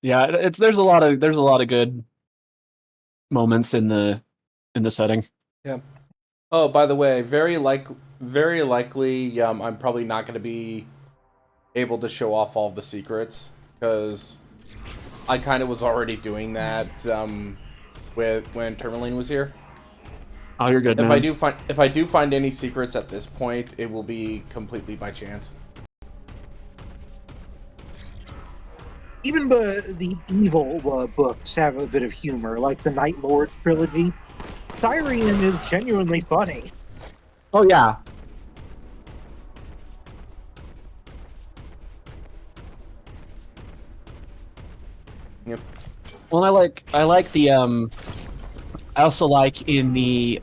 Yeah, there's a lot of good moments in the setting. Yeah. Oh, by the way, very likely, I'm probably not going to be able to show off all of the secrets because I kind of was already doing that with when Tourmaline was here. Oh, you're good, man. If I do find any secrets at this point, it will be completely by chance. Even the evil books have a bit of humor, like the Night Lords trilogy. Tyrion is genuinely funny. Oh yeah. Yep. Well, I like the I also like in the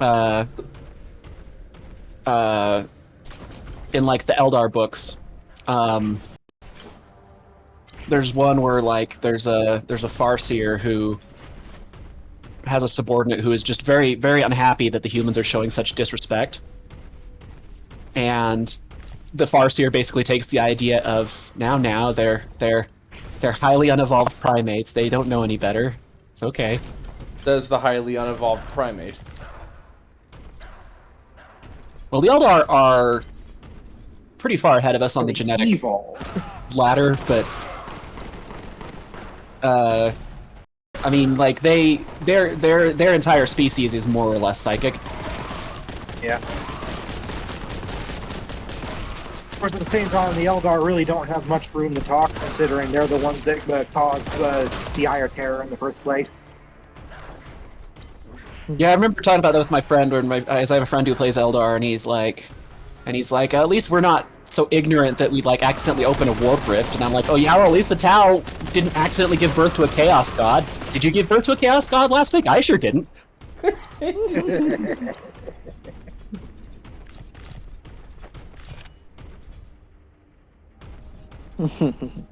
uh uh in like the Eldar books. Um there's one where like there's a Farseer who has a subordinate who is just very very unhappy that the humans are showing such disrespect. And the Farseer basically takes the idea of now they're highly unevolved primates. They don't know any better. It's okay. Does the highly unevolved primate? Well, the Eldar are pretty far ahead of us on the They genetic evolve. ladder, but uh, I mean, like their entire species is more or less psychic. Yeah. Of course, at the same time, the Eldar really don't have much room to talk, considering they're the ones that caused the Eye of Terror in the first place. Yeah, I remember talking about that with my friend, as I have a friend who plays Eldar, and he's like, at least we're not so ignorant that we'd like accidentally open a warp rift. And I'm like, oh yeah, well at least the Tau didn't accidentally give birth to a Chaos God. Did you give birth to a Chaos God last week? I sure didn't.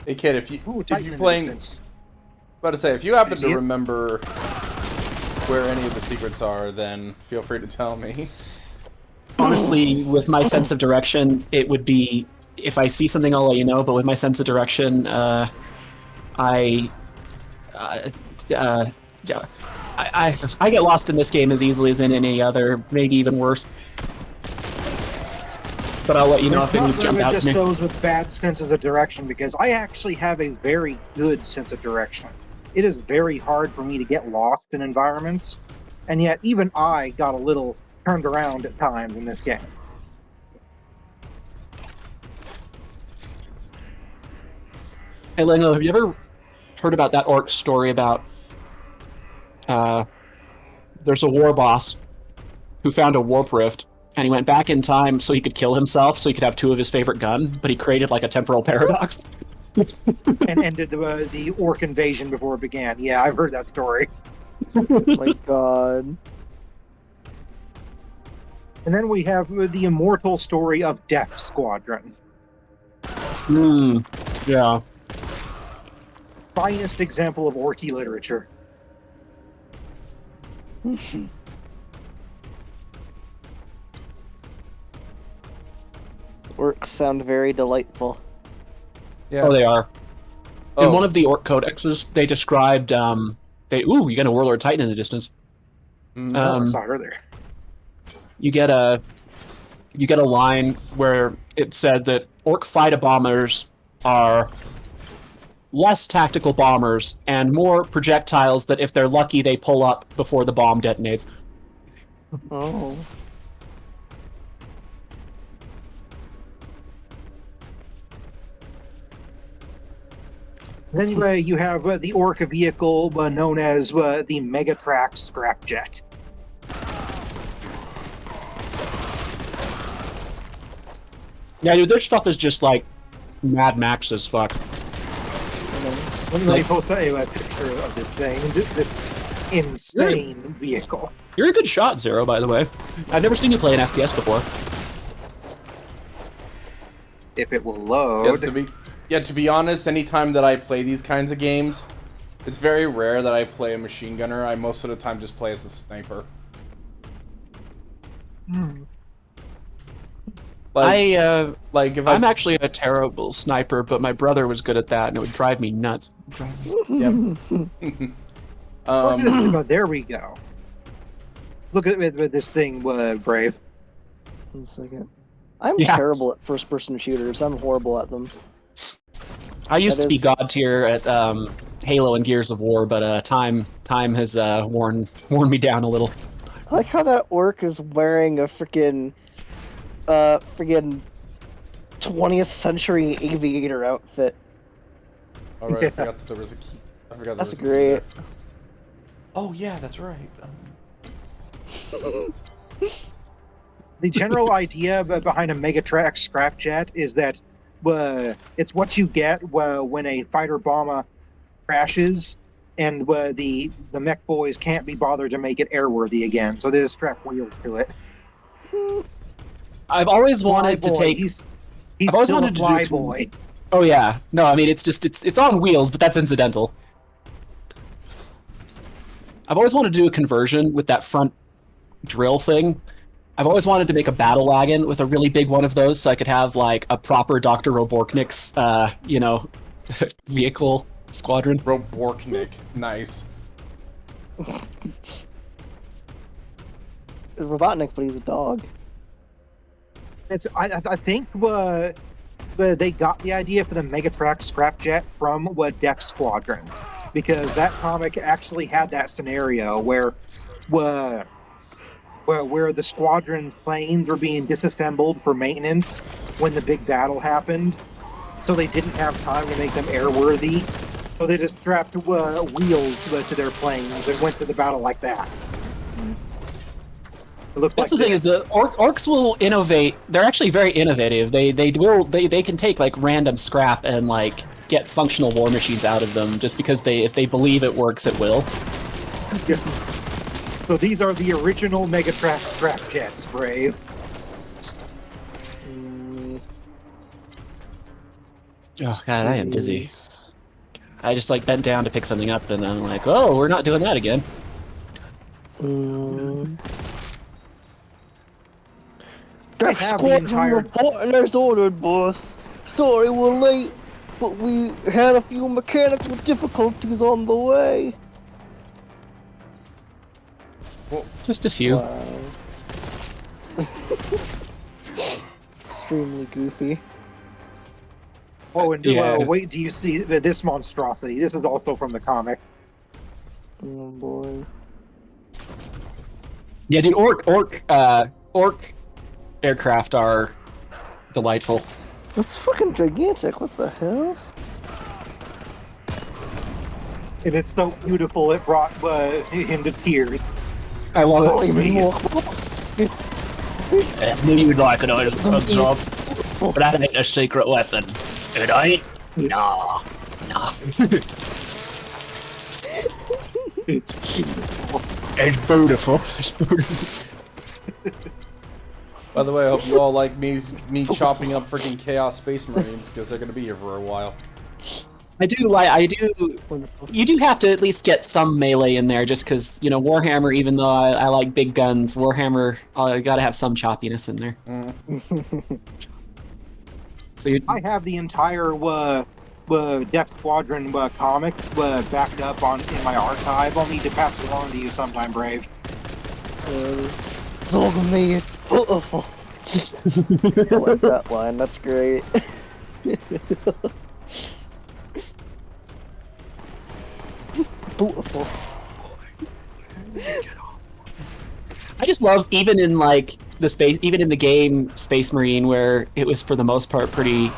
Hey kid, Ooh, if you Titan playing, instance. about to say, if you happen You to see it? remember where any of the secrets are, then feel free to tell me. Honestly, with my sense of direction, it would be if I see something, I'll let you know. But with my sense of direction, I, uh, uh, yeah, I get lost in this game as easily as in any other, maybe even worse. But I'll let you know It's if it not would jump really out to just me. those with bad senses of direction, because I actually have a very good sense of direction. It is very hard for me to get lost in environments, and yet even I got a little turned around at times in this game. Hey, Leno, have you ever heard about that orc story about uh, there's a war boss who found a warp rift and he went back in time so he could kill himself so he could have two of his favorite gun, but he created like a temporal paradox. And ended the orc invasion before it began. Yeah, I've heard that story. My God. And then we have the immortal story of Death Squadron. Hmm. Yeah. Finest example of orky literature. Orcs sound very delightful. Yeah. Oh, they are. In Oh, one of the orc codexes, they described you get a warlord titan in the distance. mm, Oh, I Um, saw her there. you get a line where it said that orc fighter bombers are less tactical bombers and more projectiles that if they're lucky they pull up before the bomb detonates. Oh. Then you have the orc vehicle known as the Megatrax Scrapjet. Yeah, dude, their stuff is just like Mad Max as fuck. Let me post a picture of this thing. This insane vehicle. You're a good shot, Zero, by the way. I've never seen you play an FPS before. If it will yeah, load. to be honest, anytime that I play these kinds of games, it's very rare that I play a machine gunner. I most of the time just play as a sniper. Hmm. Like if I'm actually a terrible sniper, but my brother was good at that, and it would drive me nuts. Yep. There we go. Look at this thing, Brave. 1 second. I'm Yeah. terrible at first-person shooters. I'm horrible at them. I used That to be is- god tier at Halo and Gears of War, but time has worn me down a little. I like how that orc is wearing a freaking 20th century aviator outfit. All right, I forgot that there was a key. I forgot. That's there was a key great. there. Oh yeah, that's right. The general idea behind a Megatrax scrapjet is that it's what you get when a fighter bomber crashes, and the mech boys can't be bothered to make it airworthy again, so they just strap wheels to it. I've always wanted to Flyboy, take. He's I've always still wanted a to do. flyboy. Oh yeah, no, I mean it's on wheels, but that's incidental. I've always wanted to do a conversion with that front drill thing. I've always wanted to make a battle wagon with a really big one of those, so I could have like a proper Dr. Roborknik's, vehicle squadron. Roborknik, nice. Robotnik, but he's a dog. I think they got the idea for the Megatrax scrapjet from Death Squadron, because that comic actually had that scenario where the squadron planes were being disassembled for maintenance when the big battle happened, so they didn't have time to make them airworthy, so they just strapped wheels to their planes and went to the battle like that. That's the thing is the orcs will innovate. They're actually very innovative. They can take like random scrap and like get functional war machines out of them just because if they believe it works, it will. Yeah. So these are the original Megatrax scrapjets, Brave. Oh god, I am dizzy. I just like bent down to pick something up and I'm like, oh, we're not doing that again. Death have the Squadron entire- reporting as ordered, boss. Sorry we're late, but we had a few mechanical difficulties on the way. Just a few. Wow. Extremely goofy. Oh, and Yeah. wait, do you see this monstrosity? This is also from the comic. Oh boy. Yeah, dude, orc aircraft are delightful. That's fucking gigantic, what the hell? And it's so beautiful, it brought him to tears. I love Oh, it. even more boss. It's Knew you'd like it, job, beautiful. but that ain't a secret weapon. It ain't? No. No. It's beautiful. It's beautiful. It's beautiful. By the way, I hope you all like me chopping up freaking Chaos Space Marines because they're gonna be here for a while. I do. Wonderful. You do have to at least get some melee in there, just because Warhammer. Even though I like big guns, Warhammer, I gotta have some choppiness in there. So I have the entire Death Squadron comic backed up in my archive. I'll need to pass it on to you sometime, Brave. Zorg me, it's beautiful. I like that line, that's great. It's beautiful. I just love even in the game Space Marine, where it was for the most part pretty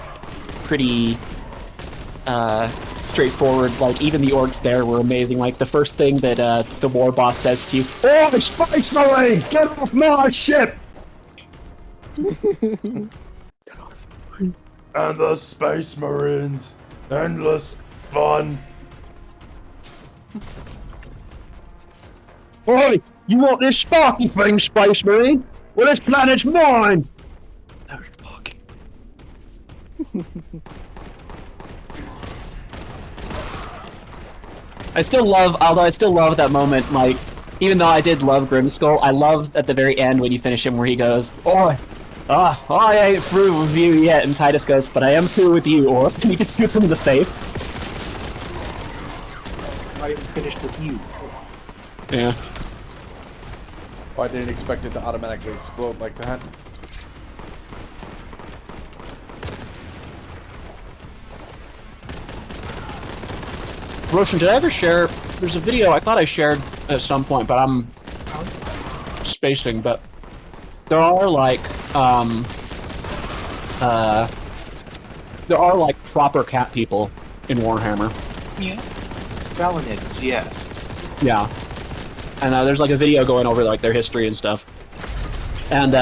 straightforward. Like even the orcs there were amazing. Like the first thing that the war boss says to you, "Oh, the Space Marine, get off my ship!" And the Space Marines, endless fun. Oi, you want this sparky thing, Space Marine? Well, this planet's mine! No sparky. I still love that moment, like, even though I did love Grimskull, I loved at the very end when you finish him where he goes, "Oi, I ain't through with you yet. And Titus goes, but I am through with you, or and he just shoots him in the face. I am finished with you. Yeah. Oh, I didn't expect it to automatically explode like that. Roshan, did I ever share? There's a video I thought I shared at some point, but I'm spacing. But there are like there are like proper cat people in Warhammer. Yeah. Valenids, yes. Yeah, and there's like a video going over like their history and stuff. And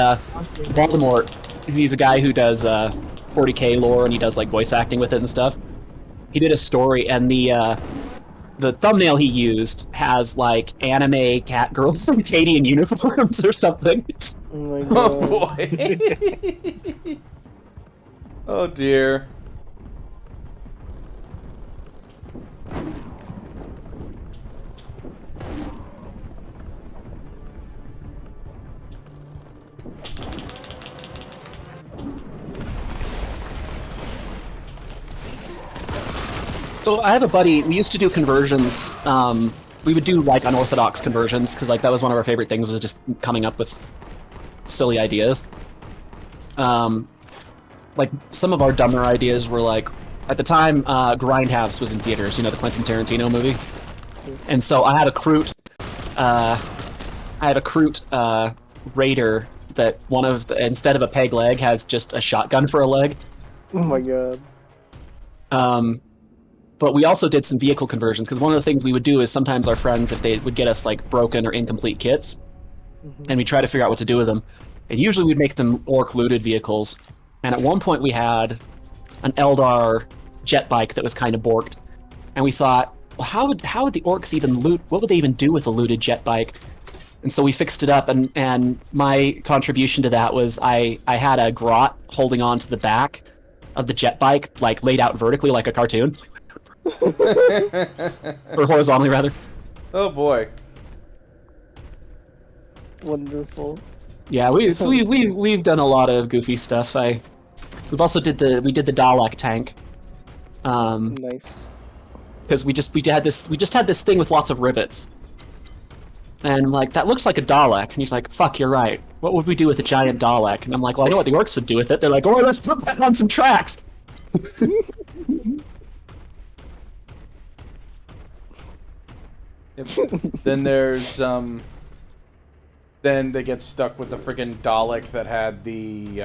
Voldemort, he's a guy who does 40k lore and he does like voice acting with it and stuff. He did a story, and the thumbnail he used has like anime cat girls in Canadian uniforms or something. Oh my Oh god. boy. Oh dear. So I have a buddy. We used to do conversions. We would do like unorthodox conversions because like that was one of our favorite things, was just coming up with silly ideas. Like some of our dumber ideas were like, at the time, Grindhouse was in theaters. You know, the Quentin Tarantino movie. And so I had a Kroot. Raider that one of the, instead of a peg leg, has just a shotgun for a leg. Oh my god. But we also did some vehicle conversions, because one of the things we would do is sometimes our friends, if they would get us like broken or incomplete kits, and we try to figure out what to do with them, and usually we'd make them orc-looted vehicles. And at one point we had an Eldar jet bike that was kind of borked, and we thought, well, how would the orcs even loot? What would they even do with a looted jet bike? And so we fixed it up, and my contribution to that was I had a grot holding on to the back of the jet bike, like laid out vertically like a cartoon. Or horizontally, rather. Oh boy. Wonderful. Yeah, we've done a lot of goofy stuff. We've also did the Dalek tank. Nice. Because we just had this thing with lots of rivets. And I'm like, that looks like a Dalek. And he's like, fuck, you're right. What would we do with a giant Dalek? And I'm like, well, I know what the orcs would do with it. They're like, oh, let's put that on some tracks. Yep. Then there's then they get stuck with the freaking Dalek that had the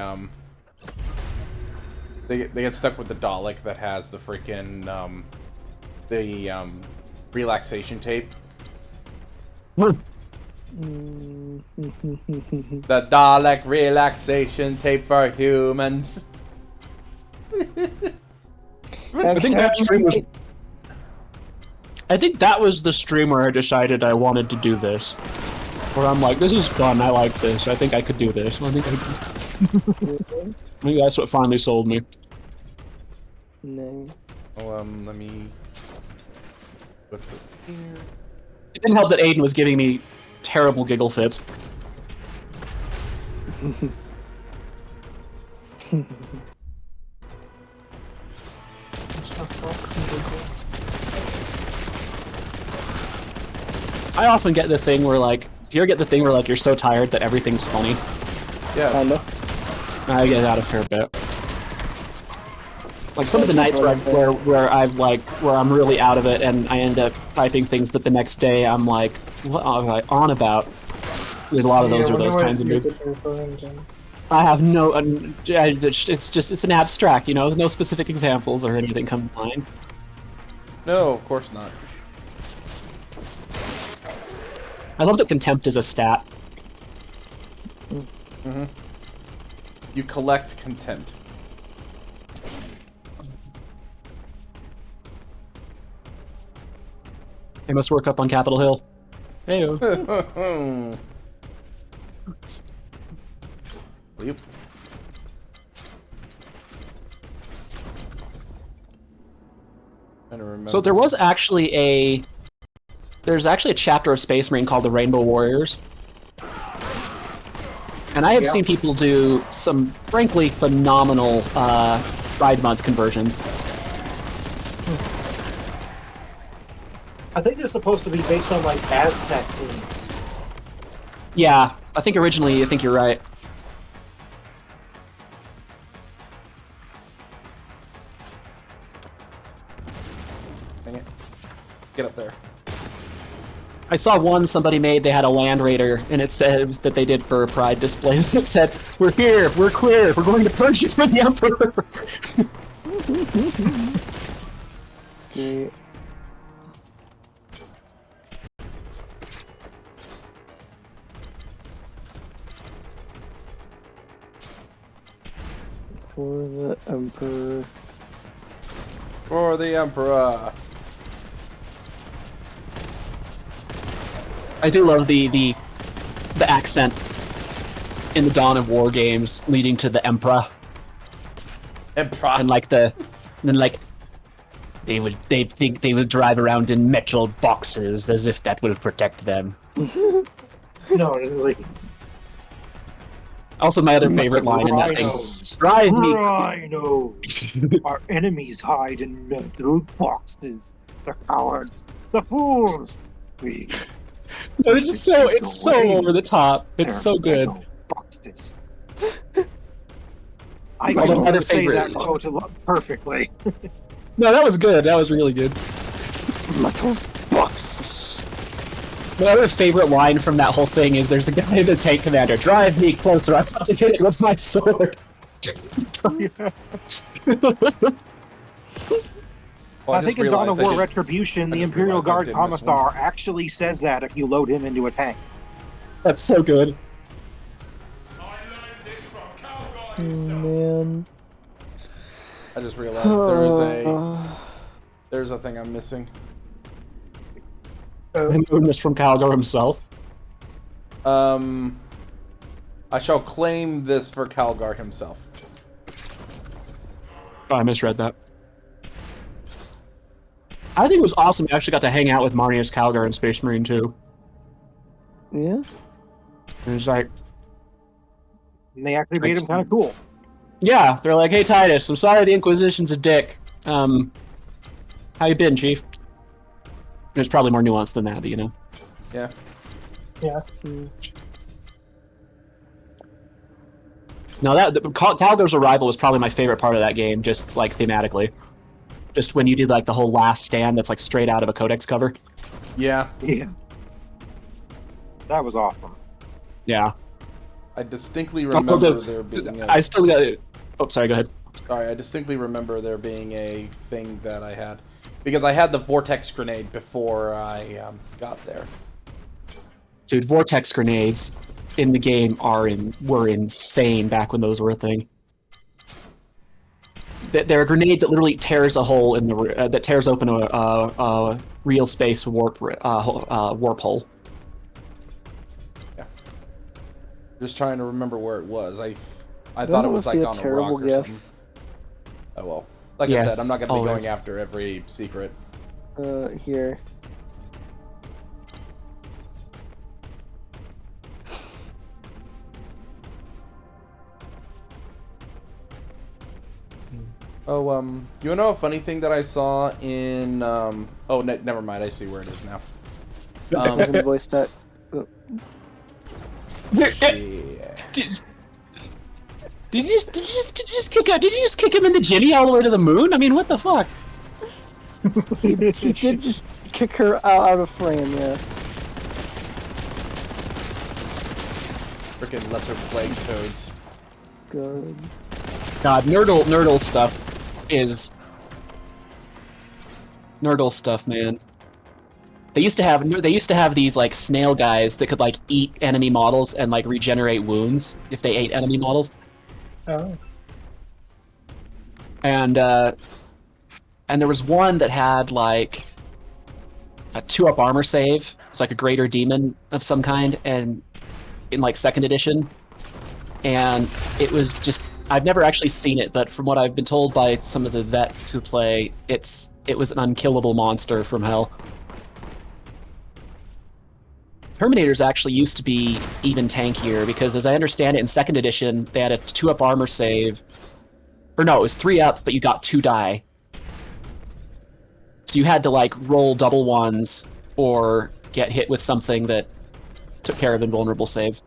they get stuck with the Dalek that has the freaking relaxation tape. The Dalek relaxation tape for humans. I think that was the stream where I decided I wanted to do this. Where I'm like, this is fun, I like this, I think I could do this. I think that's what finally sold me. No. Oh, let me... What's it here? It didn't help that Aiden was giving me terrible giggle fits. I often get the thing where, like, do you ever get the thing where, like, you're so tired that everything's funny? Yeah. Kinda. I get that a fair bit. Like, some of the nights where I'm really out of it and I end up typing things that the next day I'm like, what am I on about? A lot of those are those kinds of moods. I have no, it's an abstract, you know, no specific examples or anything come to mind. No, of course not. I love that contempt is a stat. Mm-hmm. You collect content. I must work up on Capitol Hill. Heyo. Yep. So there's actually a chapter of Space Marine called the Rainbow Warriors. And I have Yeah. seen people do some, frankly, phenomenal Pride Month conversions. I think they're supposed to be based on like Aztec themes. Yeah, I think originally, I think you're right. Dang it. Get up there. I saw one somebody made, they had a Land Raider, and it said that they did for Pride displays. It said, "We're here, we're queer, we're going to purge you from the Emperor." Okay. For the Emperor. For the Emperor. I do love the accent in the Dawn of War games leading to the Emperor, Emperor. and like they think they would drive around in metal boxes as if that will protect them. No, like Also, my other favorite line in that thing: Rhinos. "Drive me." Rhinos. Our enemies hide in metal boxes. The cowards. The fools. We No, it's just so over the top. It's so good. metal boxes. I My can other say favorite- that quote perfectly. No, that was good. That was really good. Metal boxes. My other favorite line from that whole thing is there's a guy in the tank commander, "Drive me closer, I'm about to hit it with my sword." Well, I think in Dawn of War realized Retribution, I the just Imperial realized I Guard did miss Commissar actually says that if you load him into a tank. That's so good. Man. I just realized there's a thing I'm missing. And doing this from Calgar himself. I shall claim this for Calgar himself. Oh, I misread that. I think it was awesome. I actually got to hang out with Marnius Calgar in Space Marine 2. Yeah? It was like, And they actually made him kind of cool. yeah, they're like, "Hey Titus, I'm sorry the Inquisition's a dick. How you been, Chief?" There's probably more nuance than that, but you know. Yeah. No, Calgar's arrival was probably my favorite part of that game, just like thematically. Just when you did like the whole last stand that's like straight out of a Codex cover. Yeah. Yeah. That was awesome. Yeah. I distinctly remember there being a... I still got it. Oh, sorry, go ahead. Sorry, I distinctly remember there being a thing that I had. Because I had the Vortex Grenade before I got there. Dude, Vortex grenades in the game were insane back when those were a thing. They're a grenade that literally tears a hole in the that tears open a real space warp hole. Yeah. Just trying to remember where it was. I thought it Doesn't was see like a on a terrible rock or gif. something. Oh well. Like I Yes, said, I'm not going to be always. going after every secret. Here. Oh, you wanna know a funny thing that I saw in, oh, never mind, I see where it is now. Doesn't voice text. Shit. Did you just kick him in the Ginny all the way to the moon? I mean, what the fuck? He did just kick her out of frame, yes. Freaking lesser plague toads. Good. God, Nerdle stuff is Nerdle stuff, man. They used to have these like snail guys that could like eat enemy models and like regenerate wounds if they ate enemy models. oh, And there was one that had like a 2-up armor save. It's like a greater demon of some kind, and in like 2nd edition. And it was just, I've never actually seen it, but from what I've been told by some of the vets who play, it was an unkillable monster from hell. Terminators actually used to be even tankier because, as I understand it, in second edition they had a 2-up armor save, or no, it was 3-up, but you got 2 die. So you had to like roll double ones or get hit with something that took care of invulnerable saves.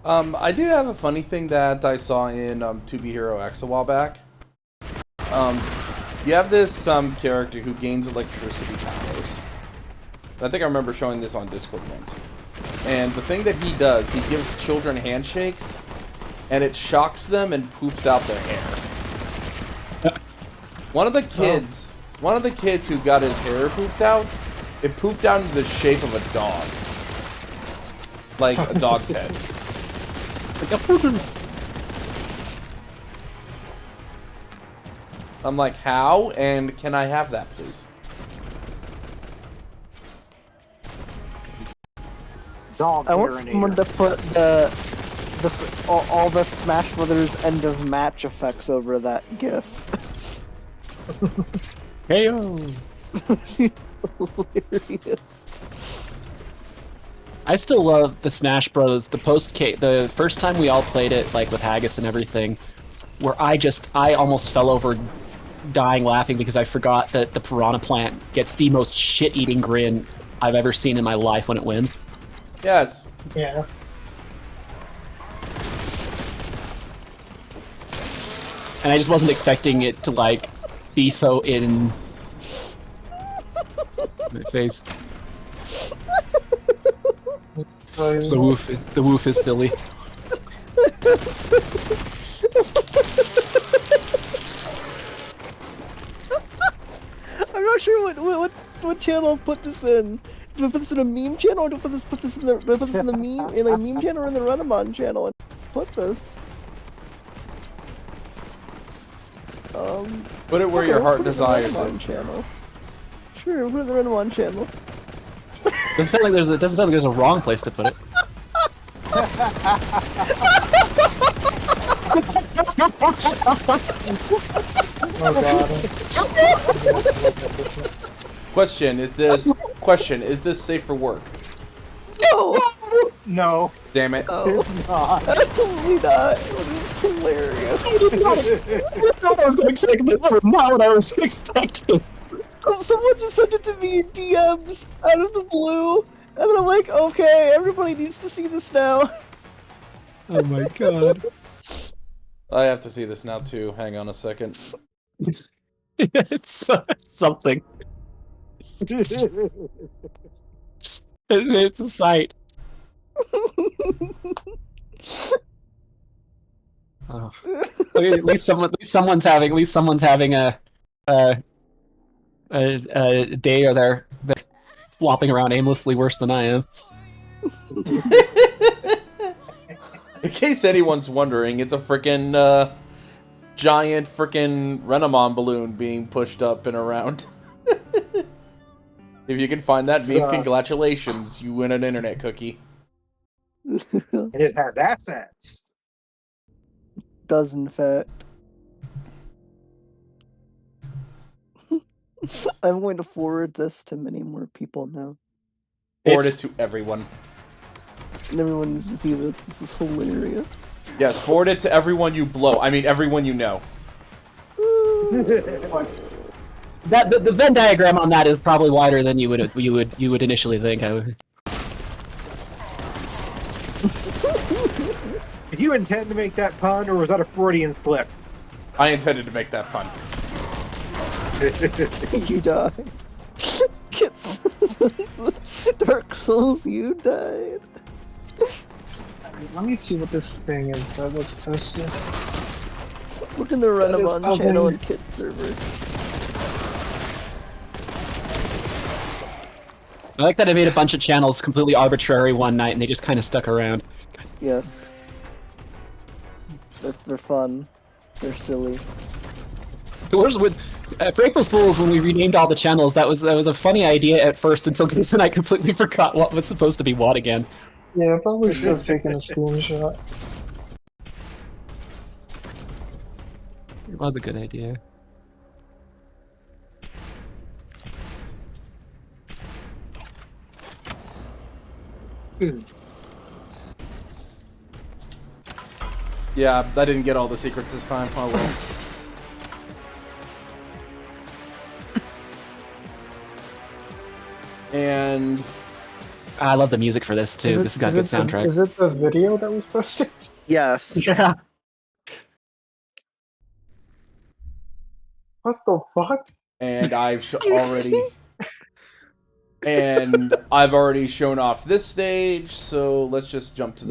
I do have a funny thing that I saw in 2B Hero X a while back. You have this character who gains electricity powers. I think I remember showing this on Discord once. And the thing that he does, he gives children handshakes, and it shocks them and poofs out their hair. One of the kids who got his hair poofed out, it poofed out into the shape of a dog. Like a dog's head. I'm like, how? And can I have that, please? Dog I want urinator. someone to put all the Smash Brothers end of match effects over that GIF. Heyo! Hilarious. I still love the Smash Bros. The first time we all played it, like with Haggis and everything, where I almost fell over dying laughing because I forgot that the Piranha Plant gets the most shit-eating grin I've ever seen in my life when it wins. Yes. Yeah. And I just wasn't expecting it to, like, be so in my face. The woof is silly. I'm not sure what channel to put this in. Do I put this in a meme channel, or do I put this in the meme in a meme channel or in the Renamon channel and put this? Put it where your heart put it in the desires Renamon it. channel. Sure, put it in the Renamon channel. Doesn't sound like there's a wrong place to put it. Oh god. Question, is this safe for work? No! No. Damn it. Oh, absolutely not. It's hilarious. I was expecting it. That was not what I was expecting. Someone just sent it to me in DMs out of the blue, and then I'm like, okay, everybody needs to see this now. Oh my god. I have to see this now too. Hang on a second. It's something. It's a sight. Oh. Okay, at least someone's having a day or they're flopping around aimlessly worse than I am. In case anyone's wondering, it's a frickin' giant frickin' Renamon balloon being pushed up and around. If you can find that meme, congratulations, you win an internet cookie. And it has assets. Does in fact. I'm going to forward this to many more people now. Forward it to everyone. And everyone needs to see this. This is hilarious. Yes, forward it to everyone you blow. I mean, everyone you know. That the Venn diagram on that is probably wider than you would initially think. Did you intend to make that pun, or was that a Freudian slip? I intended to make that pun. You die. Kids. Dark Souls, you died. Let me see what this thing is that was posted. Look in the That is Renamon channel awesome. and Kid server. I like that I made a bunch of channels completely arbitrary one night and they just kind of stuck around. Yes. They're fun. They're silly. For April Fools, when we renamed all the channels, that was a funny idea at first until Goose and I completely forgot what was supposed to be what again. Yeah, I probably should have taken a screenshot. It was a good idea. Yeah, I didn't get all the secrets this time. Oh well. And I love the music for this too. This has got a good soundtrack. Is it the video that was posted? Yes. Yeah. What the fuck? and I've already shown off this stage, so let's just jump to the